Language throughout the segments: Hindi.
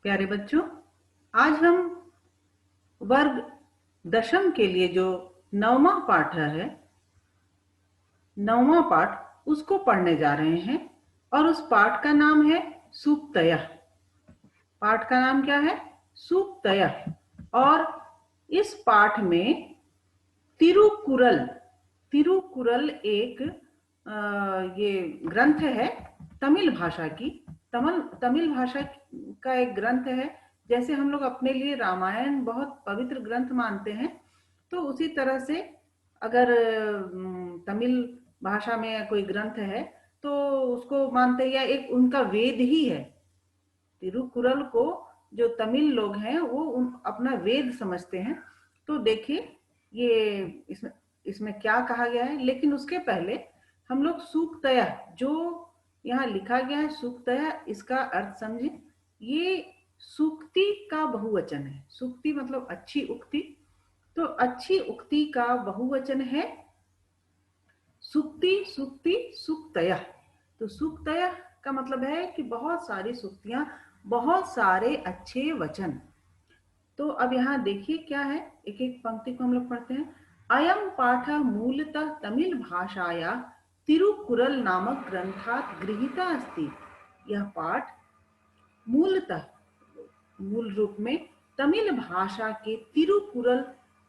प्यारे बच्चों, आज हम वर्ग दशम के लिए जो 9वां पाठ है, 9वां पाठ उसको पढ़ने जा रहे हैं। और उस पाठ का नाम है सूक्तयः। पाठ का नाम क्या है? सूक्तयः। और इस पाठ में तिरुकुरल, तिरुकुरल एक ये ग्रंथ है तमिल भाषा की। तमिल भाषा का एक ग्रंथ है। जैसे हम लोग अपने लिए रामायण बहुत पवित्र ग्रंथ मानते हैं, तो उसी तरह से अगर तमिल भाषा में कोई ग्रंथ है तो उसको मानते हैं, या एक उनका वेद ही है। तिरुकुरल को जो तमिल लोग हैं वो अपना वेद समझते हैं। तो देखिए ये इसमें क्या कहा गया है। लेकिन उसके पहले हम लोग सूक्तयः, जो यहाँ लिखा गया है सूक्तयः, इसका अर्थ समझे। ये सूक्ति का बहुवचन है। सूक्ति मतलब अच्छी उक्ति, तो अच्छी उक्ति का बहुवचन है सूक्ति, सूक्ति, सूक्तयः। तो सूक्तयः का मतलब है कि बहुत सारी सूक्तियां, बहुत सारे अच्छे वचन। तो अब यहाँ देखिए क्या है, एक एक पंक्ति को हम लोग पढ़ते हैं। अयम पाठ मूलतः तमिल भाषाया तिरुकुरल नामक ग्रंथात गृहीता अस्ति। यह पाठ मूलतः, मूल रूप में तमिल भाषा के तिरुकुरल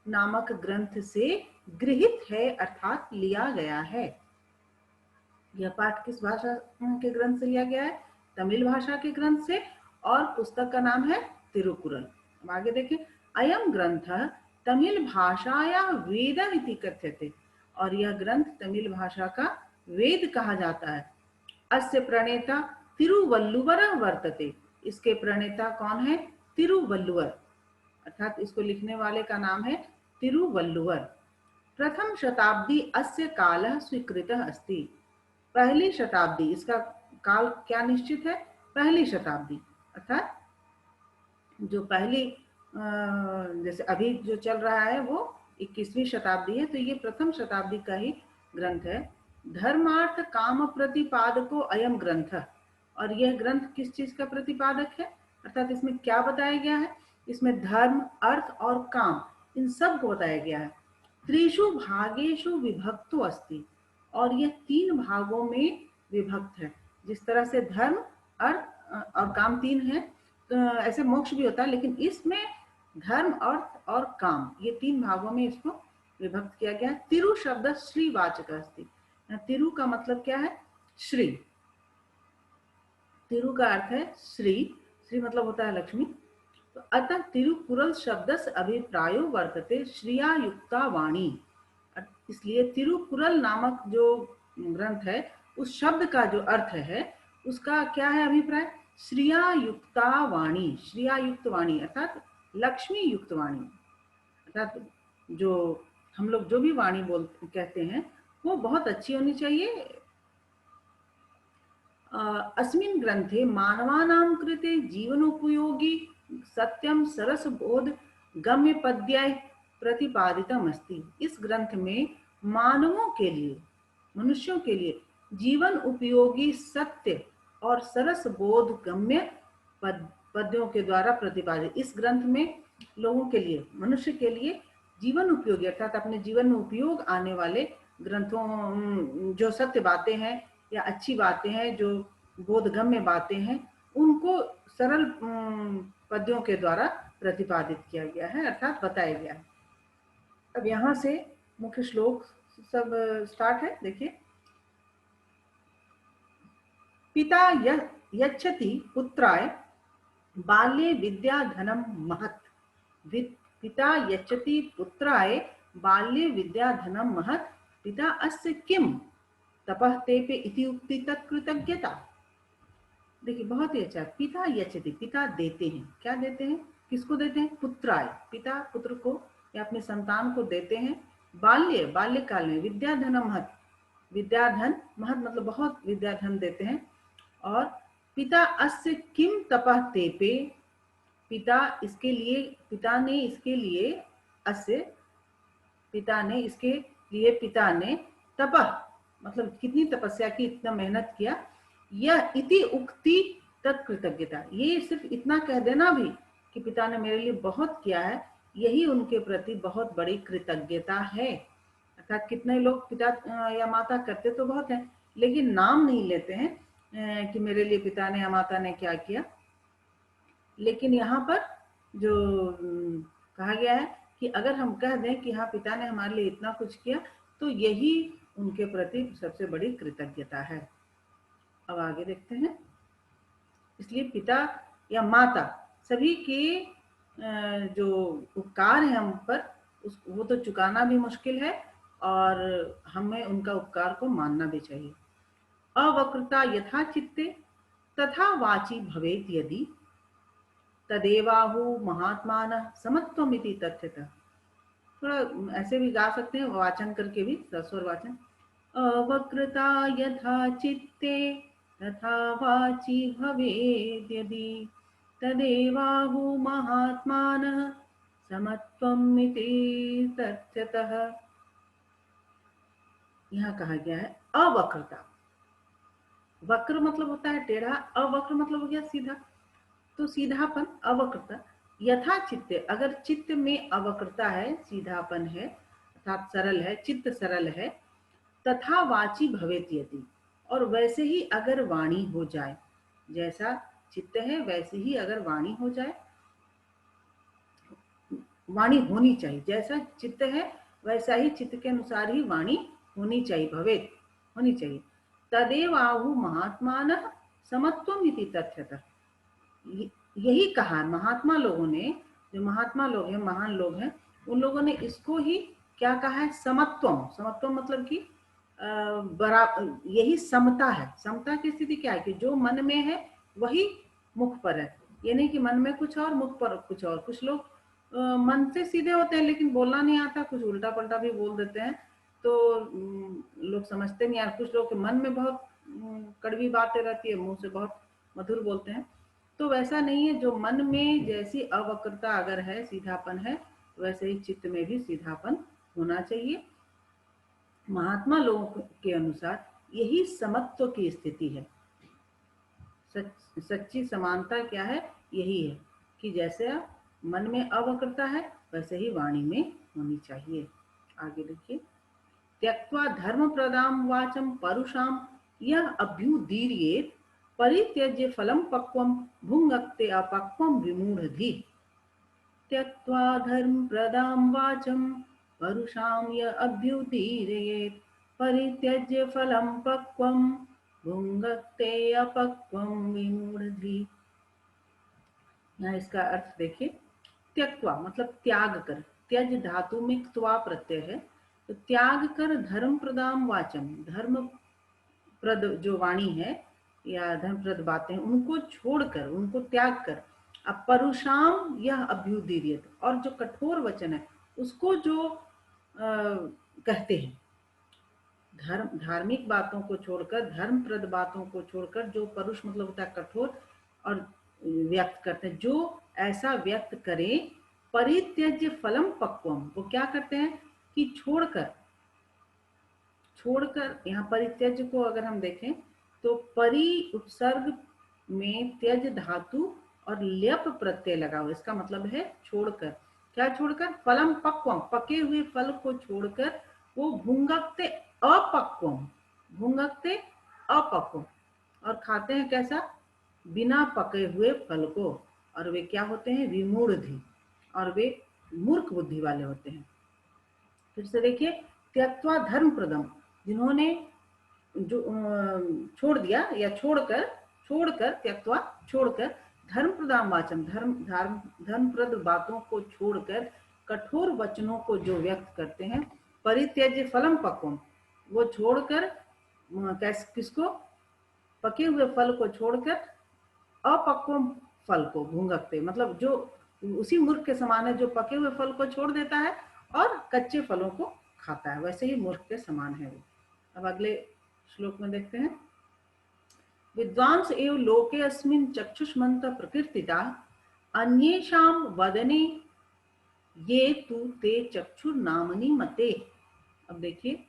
नामक ग्रंथ से गृहीत है, अर्थात लिया गया है। यह पाठ किस भाषा के ग्रंथ से लिया गया है? तमिल भाषा के ग्रंथ से। और पुस्तक का नाम है तिरुकुरल। अब आगे देखें। अयम ग्रंथ तमिल भाषाया वेद इति कथ्यते। और यह ग्रंथ तमिल भाषा का वेद कहा जाता है। अस्य प्रणेता तिरुवल्लुवर वर्तते। इसके प्रणेता कौन है? तिरुवल्लुवर, अर्थात इसको लिखने वाले का नाम है तिरुवल्लुवर। प्रथम शताब्दी अस्य कालः स्वीकृतः अस्ति। पहली शताब्दी, इसका काल क्या निश्चित है? पहली शताब्दी, अर्थात जो पहली जैसे अभी जो चल रहा है वो 21वीं शताब्दी है, तो ये प्रथम शताब्दी का ही ग्रंथ है। धर्मार्थ काम प्रतिपादको अयम ग्रंथ। और यह ग्रंथ किस चीज का प्रतिपादक है? अर्थात इसमें क्या बताया गया है? इसमें धर्म, अर्थ और काम, इन सब को बताया गया है। त्रिषु भागेषु विभक्तो अस्ति। और यह 3 भागों में विभक्त है। जिस तरह से धर्म, अर्थ और काम 3 है, तो ऐसे मोक्ष भी होता है, लेकिन इसमें धर्म, अर्थ और काम, ये 3 भागों में इसको विभक्त किया गया है। तिरु शब्द श्रीवाचक अस्ति। तिरु का मतलब क्या है? श्री। तिरु का अर्थ है श्री। श्री मतलब होता है लक्ष्मी। तो अतः तिरुकुरल शब्दस्य अभिप्रायो वर्तते श्रिया युक्ता वाणी। इसलिए तिरुकुरल नामक जो ग्रंथ है, उस शब्द का जो अर्थ है उसका क्या है अभिप्राय? श्रिया युक्ता वाणी। श्रिया युक्त वाणी अर्थात लक्ष्मी युक्त वाणी। अर्थात जो हम लोग जो भी वाणी बोलते कहते हैं वो बहुत अच्छी होनी चाहिए। अस्मिन् ग्रंथे मानवानां कृते जीवनोपयोगी सत्यम सरस बोध गम्य पद्याय प्रतिपादितम अस्ति। इस ग्रंथ में मानवों के लिए, मनुष्यों के लिए जीवन उपयोगी सत्य और सरस बोध गम्य पद्यों के द्वारा प्रतिपादित। इस ग्रंथ में लोगों के लिए, मनुष्य के लिए जीवन उपयोगी अर्थात अपने जीवन में उपयोग आने वाले ग्रंथों, जो सत्य बातें हैं या अच्छी बातें हैं, जो बोधगम्य बातें हैं, उनको सरल पद्यों के द्वारा प्रतिपादित किया गया है, अर्थात बताया गया है। अब यहाँ से मुख्य श्लोक सब स्टार्ट है। देखिए, पिता यच्छति पुत्राय बाल्ये विद्या धनम महत्। पिता यच्छति पुत्राय बाल्ये विद्या धनम महत्। पिता अस्य किम तपः तेपे इति उक्ति तत्कृतज्ञता। देखिए बहुत ही अच्छा। पिता यच्छति, पिता देते हैं। क्या देते हैं? किसको देते हैं? पुत्राय, पिता पुत्र को या अपने संतान को देते हैं। बाल्य, बाल्यकाल में। विद्याधन महत्, विद्याधन महत् मतलब बहुत विद्याधन देते हैं। और पिता अस्य किम तपः तेपे, पिता इसके लिए, पिता ने इसके लिए, अस्य पिता ने, इसके लिए पिता ने तपः मतलब कितनी तपस्या की, इतना मेहनत किया। यह इति उक्ति तत्कृतज्ञता, ये सिर्फ इतना कह देना भी कि पिता ने मेरे लिए बहुत किया है, यही उनके प्रति बहुत बड़ी कृतज्ञता है। अर्थात कितने लोग पिता या माता करते तो बहुत हैं, लेकिन नाम नहीं लेते हैं कि मेरे लिए पिता ने या माता ने क्या किया। लेकिन यहाँ पर जो कहा गया है कि अगर हम कह दें कि हाँ पिता ने हमारे लिए इतना कुछ किया, तो यही उनके प्रति सबसे बड़ी कृतज्ञता है। अब आगे देखते हैं। इसलिए पिता या माता सभी के जो उपकार है हम पर, वो तो चुकाना भी मुश्किल है और हमें उनका उपकार को मानना भी चाहिए। अवक्रता यथा चित्ते तथा वाची भवेत यदि तदेवाहु महात्मानः समत्वमिति तथ्यतः। थोड़ा ऐसे भी गा सकते हैं, वाचन करके भी, सस्वर वाचन। अवक्रता यथा चित्ते तथा वाची भवेत् यदि तदेवाहु महात्मानः समत्वमिति तथ्यतः। यहाँ कहा गया है अवक्रता। वक्र मतलब होता है टेढ़ा, अवक्र मतलब हो गया सीधा। तो सीधापन, अवक्रता। यथा चित्ते, अगर चित्त में अवक्रता है, सीधापन है, अर्थात सरल है, चित्त सरल है। तथा वाची भवेत यदि, और वैसे ही अगर वाणी हो जाए, जैसा चित्त है वैसे ही अगर वाणी हो जाए, वाणी होनी चाहिए, जैसा चित्त है वैसा ही चित्त के अनुसार ही वाणी होनी चाहिए, भवेत होनी चाहिए। तदेव आहु महात्मानः समत्वम् इति तथ्यतः। यही कहा महात्मा लोगों ने, जो महात्मा लोग हैं, महान लोग हैं, उन लोगों ने इसको ही क्या कहा है, समत्वम। समत्वम मतलब कि यही समता है। समता की स्थिति क्या है कि जो मन में है वही मुख पर है, ये नहीं कि मन में कुछ और मुख पर कुछ और। कुछ लोग मन से सीधे होते हैं लेकिन बोलना नहीं आता, कुछ उल्टा पल्टा भी बोल देते हैं, तो लोग समझते नहीं यार। कुछ लोग के मन में बहुत कड़वी बातें रहती है, मुंह से बहुत मधुर बोलते हैं। तो वैसा नहीं है, जो मन में जैसी अवक्रता अगर है, सीधापन है, वैसे ही चित्त में भी सीधापन होना चाहिए। महात्मा लोगों के अनुसार यही समत्व की स्थिति है। सच्ची समानता क्या है, यही है कि जैसे मन में अवक्रता है वैसे ही वाणी में होनी चाहिए। आगे देखिए। त्यक्त्वा धर्म प्रदाम वाचम परुषाम यह अभ्युदीर्येत परित्यज्य फलम पक्वम भुंगक्ते अपक्वम विमूढ़धि। त्यक्त्वा धर्म प्रदाम वाचम परुषाम यह अभ्युदीर्येत परित्यज्य फलम पक्वम भुंगक्ते अपक्वम विमूढ़धि। यहाँ इसका अर्थ देखिए। त्यक्त्वा मतलब त्याग कर, त्यज धातु में त्वा प्रत्यय है, तो त्याग कर धर्म प्रदाम वाचम, धर्म प्रद जो वाणी है या धर्मप्रद बातें, उनको छोड़कर, उनको त्याग कर, अपरुषाम यह अभ्युदीर्यत, और जो कठोर वचन है उसको जो कहते हैं, धार्मिक बातों को छोड़कर, धर्मप्रद बातों को छोड़कर, जो परुष मतलब होता है कठोर, और व्यक्त करते हैं, जो ऐसा व्यक्त करें। परित्यज्य फलम पक्वम, वो क्या करते हैं कि छोड़कर, यहाँ परित्यज्य को अगर हम देखें तो परि उपसर्ग में त्यज धातु और ल्यप प्रत्यय लगा हुआ, इसका मतलब है छोड़कर। क्या छोड़कर? फलम पक्वम, पके हुए फल को छोड़कर वो भुंगक्ते अपक्वम, भुंगक्ते अपक्वम, और खाते हैं कैसा? बिना पके हुए फल को, और वे क्या होते हैं? विमूढ़धि, और वे मूर्ख बुद्धि वाले होते हैं। फिर से देखिए। त्यक्त्वा धर्म प्रदम, जिन्होंने जो छोड़ दिया या छोड़कर त्यक्त्वा छोड़कर, धर्म प्रदान वाचन, धर्मप्रद बातों को छोड़कर कठोर वचनों को जो व्यक्त करते हैं। परित्यज्य फलम पक्वम, वो छोड़कर किसको? पके हुए फल को छोड़कर अपक्वम फल को भुंगक्ते, मतलब जो उसी मूर्ख के समान है जो पके हुए फल को छोड़ देता है और कच्चे फलों को खाता है, वैसे ही मूर्ख के समान है वो। अब अगले श्लोक में देखते हैं। विद्वांस एव लोके अस्मिन् चक्षुष्मन्त प्रकीर्तिता अन्येषां वदने ये तु ते चक्षुर्नामनि मते। अब देखिए,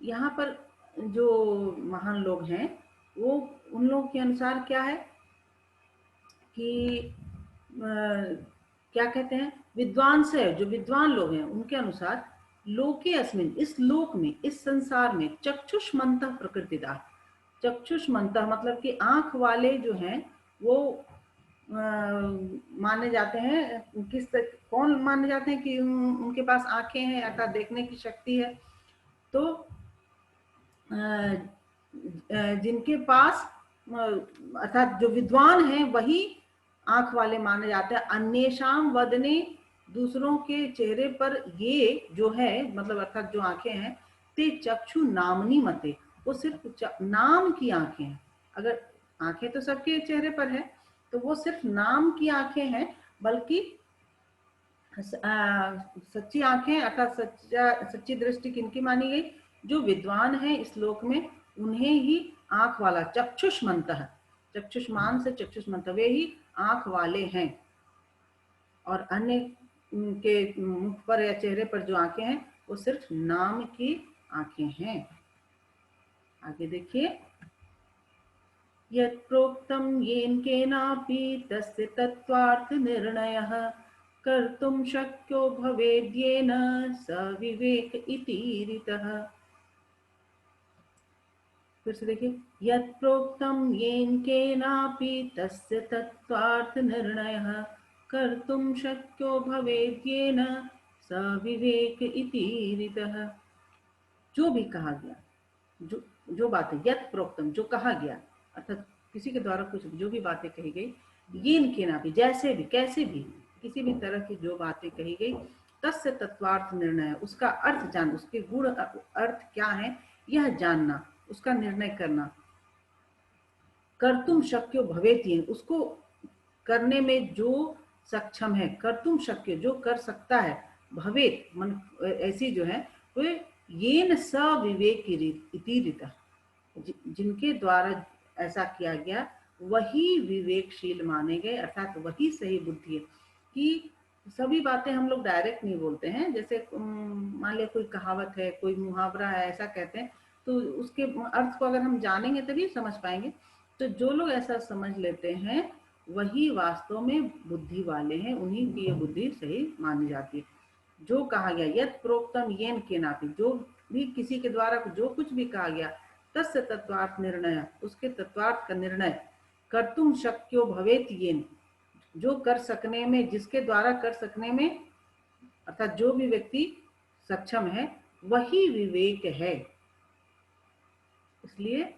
यहाँ पर जो महान लोग हैं वो, उन लोगों के अनुसार क्या है कि क्या कहते हैं, विद्वान से जो विद्वान लोग हैं उनके अनुसार लोके अस्मिन, इस लोक में, इस संसार में चक्षुष्मन्तः प्रकृतिदा, चक्षुष्मन्तः मतलब कि आंख वाले जो हैं वो माने जाते हैं, कौन माने जाते हैं कि उनके पास आंखें हैं अर्थात देखने की शक्ति है। तो जिनके पास अर्थात जो विद्वान हैं वही आंख वाले माने जाते हैं। अन्येषाम वदने, दूसरों के चेहरे पर ये जो है मतलब अर्थात जो आंखें हैं, ते चक्षु नामनी मते, वो सिर्फ नाम की आंखें हैं। अगर आंखें तो सबके चेहरे पर है तो वो सिर्फ नाम की आंखें हैं, बल्कि सच्ची आंखें अर्थात सच्ची दृष्टि किनकी मानी गई, जो विद्वान है इस लोक में उन्हें ही आंख वाला, चक्षुष्मन्तः, चक्षुष्मान से चक्षुष्मन्तः, वे ही आंख वाले हैं। और अन्य के मुख पर या चेहरे पर जो आंखें हैं वो सिर्फ नाम की आंखें हैं। आगे देखिए, यत् प्रोक्तं येन केनापि तस्य तत्त्वार्थ निर्णयः कर्तुं शक्यो भवेद्येन स विवेक इति रीतः। फिर से देखिए, यत् प्रोक्तं येन केनापि तस्य तत्त्वार्थ निर्णयः कर्तुं शक्यो भवेद्येन स विवेक इति रीतः। जो भी कहा गया, जो बातें, यत् प्रोक्तम जो कहा गया, अर्थात किसी के द्वारा कुछ जो भी बातें कही गई, येन केना भी, जैसे भी, कैसे भी, किसी भी तरह की जो बातें कही गई, तस्य तत्वार्थ निर्णय, उसका अर्थ जान, उसके गुण अर्थ क्या है यह जानना, उसका निर्णय करना। कर्तुम शक्यो भवेति, उसको करने में जो सक्षम है, कर्तुम शक्य जो कर सकता है, भवेत मन ऐसी जो है वो येन स विवेक इति रीता, जिनके द्वारा ऐसा किया गया वही विवेकशील माने गए, अर्थात वही सही बुद्धि है। कि सभी बातें हम लोग डायरेक्ट नहीं बोलते हैं, जैसे मान लिया कोई कहावत है, कोई मुहावरा है, ऐसा कहते हैं तो उसके अर्थ को अगर हम जानेंगे तभी समझ पाएंगे। तो जो लोग ऐसा समझ लेते हैं वही वास्तव में बुद्धि वाले हैं, उन्हीं की ये बुद्धि सही मानी जाती है। जो कहा गया, यत् प्रोक्तम येन केनापि, जो भी किसी के द्वारा जो कुछ भी कहा गया, तस्य तत्वार्थ निर्णय, उसके तत्वार्थ का निर्णय, कर्तुम शक्यो भवेत येन, जो कर सकने में, जिसके द्वारा कर सकने में, अर्थात जो भी व्यक्ति सक्षम है वही विवेक है। इसलिए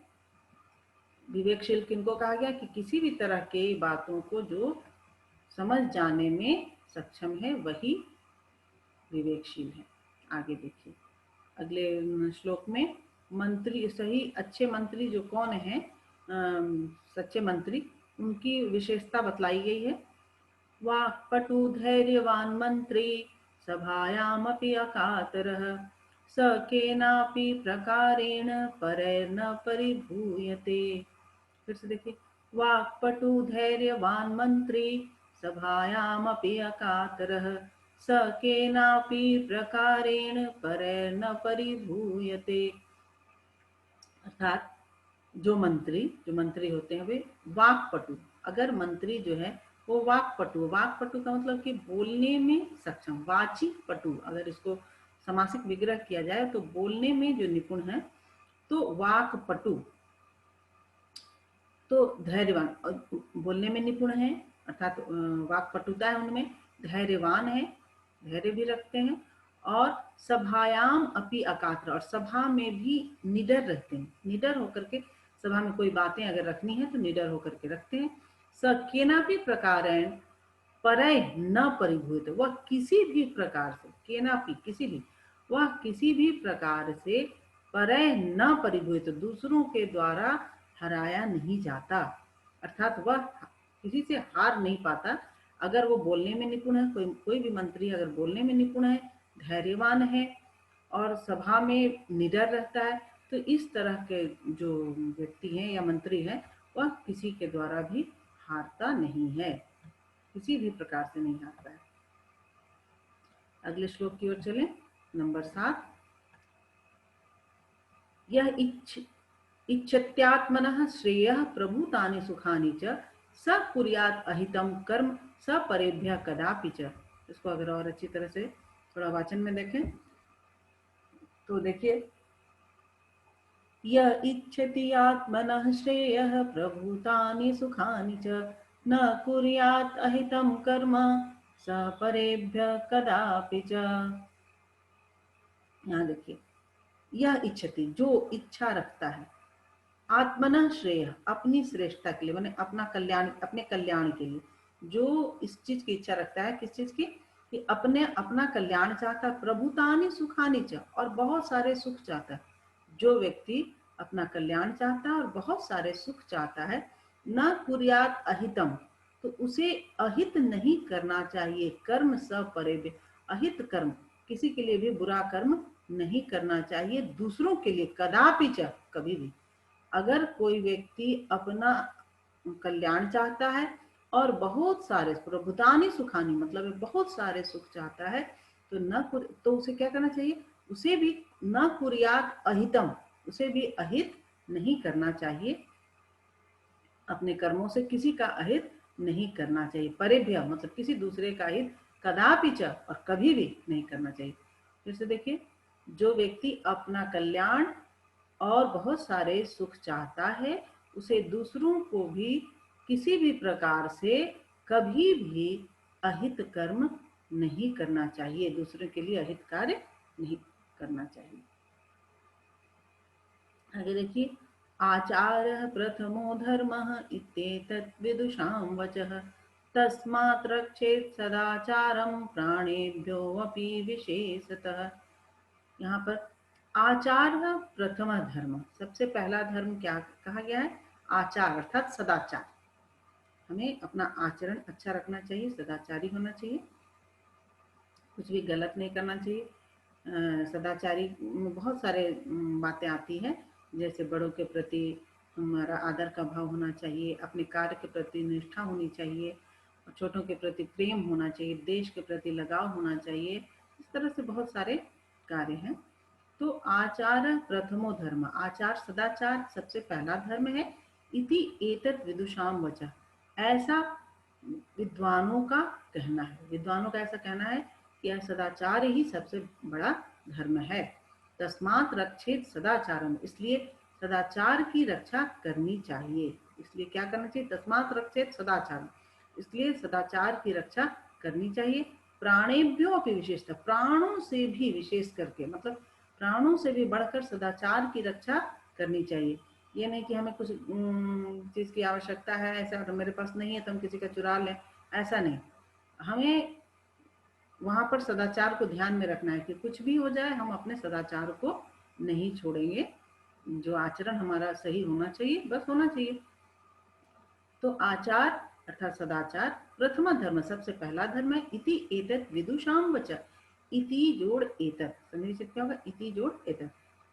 विवेकशील किनको कहा गया कि किसी भी तरह के बातों को जो समझ जाने में सक्षम है वही विवेकशील है। आगे देखिए अगले श्लोक में, मंत्री, सही अच्छे मंत्री जो कौन है, सच्चे मंत्री, उनकी विशेषता बतलाई गई है। वाक्पटु धैर्यवान मंत्री सभायामपि अकातरः स केनापि प्रकारेण परैर्न परिभूयते। फिर से देखिए, वाक्पटु धैर्यवान मंत्री सभायामपि अकातरः स केनापि प्रकारेण परैर्न परिभूयते। अर्थात जो मंत्री होते हैं वे वाक्पटु, अगर मंत्री जो है वो वाक्पटु, वाक्पटु का मतलब कि बोलने में सक्षम, वाची पटु, अगर इसको समासिक विग्रह किया जाए तो बोलने में जो निपुण है तो वाक्पटु। तो धैर्यवान, बोलने में निपुण है अर्थात वाक्पटुता है उनमें, धैर्यवान है, धैर्य भी रखते हैं, और सभायाम अपि अकात्र, और सभा में भी निडर रहते हैं, निडर होकर के सभा में कोई बातें अगर रखनी है तो निडर होकर के रखते हैं। स केनापि प्रकारेण परय न परिभूत, वह किसी भी प्रकार से, केनापि किसी भी, वह किसी भी प्रकार से परय न परिभूत, दूसरों के द्वारा हराया नहीं जाता, अर्थात वह किसी से हार नहीं पाता। अगर वो बोलने में निपुण है, कोई भी मंत्री अगर बोलने में निपुण है, धैर्यवान है और सभा में निडर रहता है, तो इस तरह के जो व्यक्ति हैं या मंत्री है वह किसी के द्वारा भी हारता नहीं है, किसी भी प्रकार से नहीं हारता है। अगले श्लोक की ओर चलें, नंबर 7। यह इच्छत्यात्मनः श्रेयः प्रभूतानि सुखानि च स कुर्यात् अहितम कर्म स परेभ्य कदापि च। इसको अगर और अच्छी तरह से थोड़ा वाचन में देखें तो देखिए, य इच्छति आत्मनः श्रेयः प्रभूतानि सुखानि च न कुर्यात् अहितं कर्म स परेभ्य कदापि च। यहाँ देखिए, यह इच्छति जो इच्छा रखता है, आत्मनः श्रेय अपनी श्रेष्ठता के लिए, माने अपना कल्याण, अपने कल्याण के लिए, जो इस चीज की इच्छा रखता है, किस चीज की, कि अपने अपना कल्याण चाहता है, प्रभुतानि सुखानि च, और बहुत सारे सुख चाहता है। जो व्यक्ति अपना कल्याण चाहता है और बहुत सारे सुख चाहता है, न कुर्यात अहितम, तो उसे अहित नहीं करना चाहिए, कर्म स परेभ्य, अहित कर्म, किसी के लिए भी बुरा कर्म नहीं करना चाहिए, दूसरों के लिए, कदापि च, कभी भी। अगर कोई व्यक्ति अपना कल्याण चाहता है और बहुत सारे प्रभुतानि सुखानि, मतलब बहुत सारे सुख चाहता है, तो उसे क्या करना चाहिए, उसे भी न कुर्यात अहितम, उसे भी अहित नहीं करना चाहिए, अपने कर्मों से किसी का अहित नहीं करना चाहिए। परेभ्य मतलब किसी दूसरे का हित, कदापि च, और कभी भी नहीं करना चाहिए। फिर से देखिए, जो व्यक्ति अपना कल्याण और बहुत सारे सुख चाहता है, उसे दूसरों को भी किसी भी प्रकार से कभी भी अहित कर्म नहीं करना चाहिए, दूसरों के लिए अहित कार्य नहीं करना चाहिए। आगे देखिए, आचार्य प्रथमो धर्म इत्येतत् विदुषां वचः तस्मात् रक्षेत् सदाचारं प्राणेभ्यो अपि विशेषतः। यहाँ पर आचार्य प्रथम धर्म, सबसे पहला धर्म क्या कहा गया है, आचार अर्थात सदाचार। हमें अपना आचरण अच्छा रखना चाहिए, सदाचारी होना चाहिए, कुछ भी गलत नहीं करना चाहिए। सदाचारी में बहुत सारे बातें आती हैं, जैसे बड़ों के प्रति हमारा आदर का भाव होना चाहिए, अपने कार्य के प्रति निष्ठा होनी चाहिए, और छोटों के प्रति प्रेम होना चाहिए, देश के प्रति लगाव होना चाहिए। इस तरह से बहुत सारे कार्य हैं। तो आचार प्रथमो धर्म, आचार सदाचार सबसे पहला धर्म है। इति एतत् विदुषाम वचः, ऐसा विद्वानों का कहना है, विद्वानों का ऐसा कहना है कि यह सदाचार ही सबसे बड़ा धर्म है। तस्मात् रक्षेत सदाचारम, इसलिए सदाचार की रक्षा करनी चाहिए। इसलिए क्या करना चाहिए, तस्मात् रक्षेत सदाचारम, इसलिए सदाचार की रक्षा करनी चाहिए। प्राणेभ्यो अपि विशेषतः, प्राणों से भी विशेष करके, मतलब प्राणों से भी बढ़कर सदाचार की रक्षा करनी चाहिए। ये नहीं कि हमें कुछ चीज की आवश्यकता है, ऐसा तो मेरे पास नहीं है तो हम किसी का चुरा लें, ऐसा नहीं। हमें वहां पर सदाचार को ध्यान में रखना है कि कुछ भी हो जाए हम अपने सदाचार को नहीं छोड़ेंगे, जो आचरण हमारा सही होना चाहिए बस होना चाहिए। तो आचार अर्थात सदाचार प्रथम धर्म, सबसे पहला धर्म है। इति एतत् विदुषाम वच, इति जोड़ एतत्, समझ सकते होगा, इति जोड़ एतत्,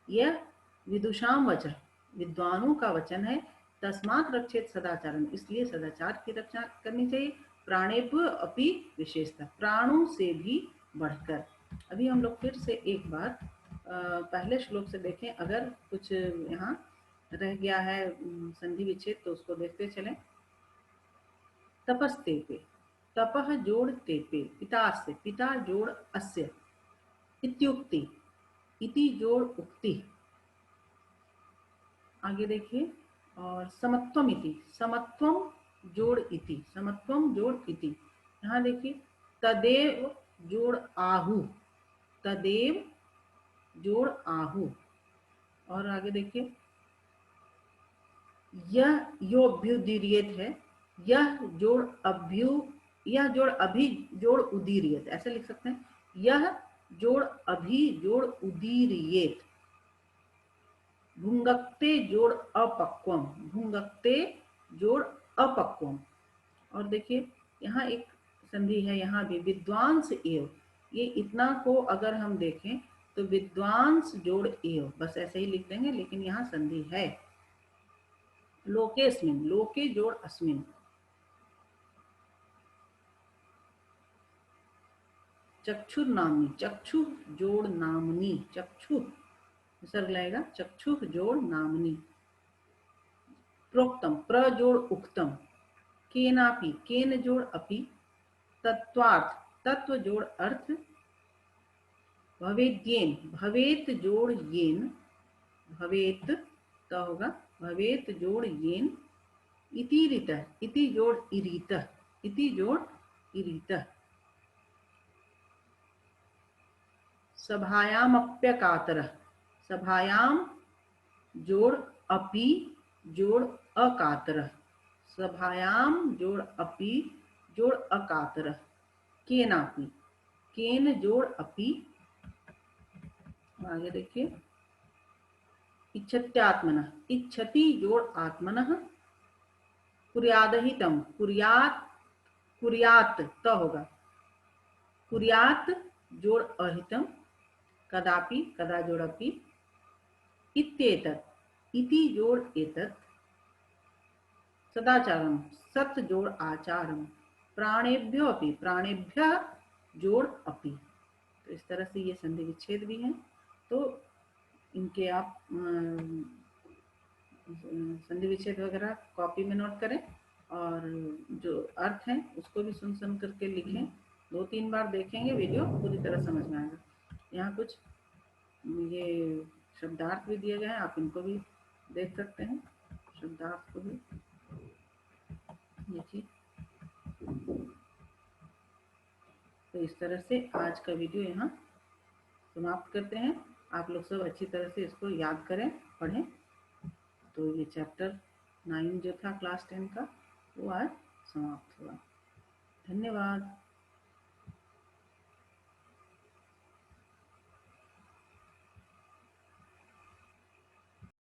यह विदुषाम वच, विद्वानों का वचन है। तस्मात् रक्षेत सदाचारम, इसलिए सदाचार की रक्षा करनी चाहिए। प्राणेभ्यो अपि विशेषतः, प्राणों से भी बढ़कर। अभी हम लोग फिर से एक बार पहले श्लोक से देखें, अगर कुछ यहाँ रह गया है संधि विच्छेद तो उसको देखते चलें। तपस्तेपे, तपह जोड़ तेपे, पिता से, पिता जोड़ अस्य, इत्युक्ति, इति जोड़ उक्ति। आगे देखिए, और समत्वम इति, समत्वम जोड़ इति, समत्वम जोड़ इति। यहाँ देखिए, तदेव जोड़ आहु, तदेव जोड़ आहु। और आगे देखिए, यह योभ्युदीरियत है, यह जोड़ अभ्यु, यह जोड़ अभी जोड़ उदीरियत, ऐसे लिख सकते हैं। यह जोड़ अभी जोड़ उदीरियत, भुंगक्ते जोड़ अपक्वम, भुंगक्ते जोड़ अपक्वम। और देखिए यहाँ एक संधि है, यहाँ भी विद्वांस एव, ये इतना को अगर हम देखें तो विद्वांस जोड़ एव, बस ऐसे ही लिख देंगे, लेकिन यहाँ संधि है। लोकेस्मिन, लोके जोड़ अस्मिन, चक्षु नामनी, चक्षु जोड़ नामनी, चक्षु विसर्ग लगेगा, चक्षु जोड़ नामनी। प्रोक्तम, प्र जोड़ उक्तम, केनापि, केन जोड़ अपि, तत्वार्थ, तत्व जोड़ अर्थ, भवेद्येन, भवेत जोड़ येन, भवेत तो होगा भवेत जोड़ येन, इतिरित, इति जोड़ इरित, इति जोड़ इरित, सभायामप्यकातरः, सभायाम जोड़ अपि जोड़ अकातरः, सभायाम जोड़ अपि जोड़ अकातरः, केनापि, केन जोड़ अपि, आगे देखिए, इच्छत्यात्मनः, इच्छति जोड़ आत्मनः, कुर्यादहितम, कुर्यात, कुर्यात तो होगा कुर्यात जोड़ अहितम, कदापि, कदा जोड़ अपि, इत्येतत्, इति जोड़ एतत्, सदाचारम, सत जोड़ आचारम, प्राणेभ्यो अपि, प्राणेभ्यः जोड़ अपि। तो इस तरह से ये संधि विच्छेद भी हैं, तो इनके आप संधि विच्छेद वगैरह कॉपी में नोट करें और जो अर्थ है उसको भी सुन सुन करके लिखें। 2-3 बार देखेंगे वीडियो, पूरी तरह समझ में आएगा। यहाँ कुछ ये शब्दार्थ भी दिए गए हैं, आप इनको भी देख सकते हैं, शब्दार्थ को भी देखिए। तो इस तरह से आज का वीडियो यहाँ समाप्त करते हैं। आप लोग सब अच्छी तरह से इसको याद करें, पढ़ें। तो ये चैप्टर 9 जो था क्लास 10 का वो आज समाप्त हुआ। धन्यवाद।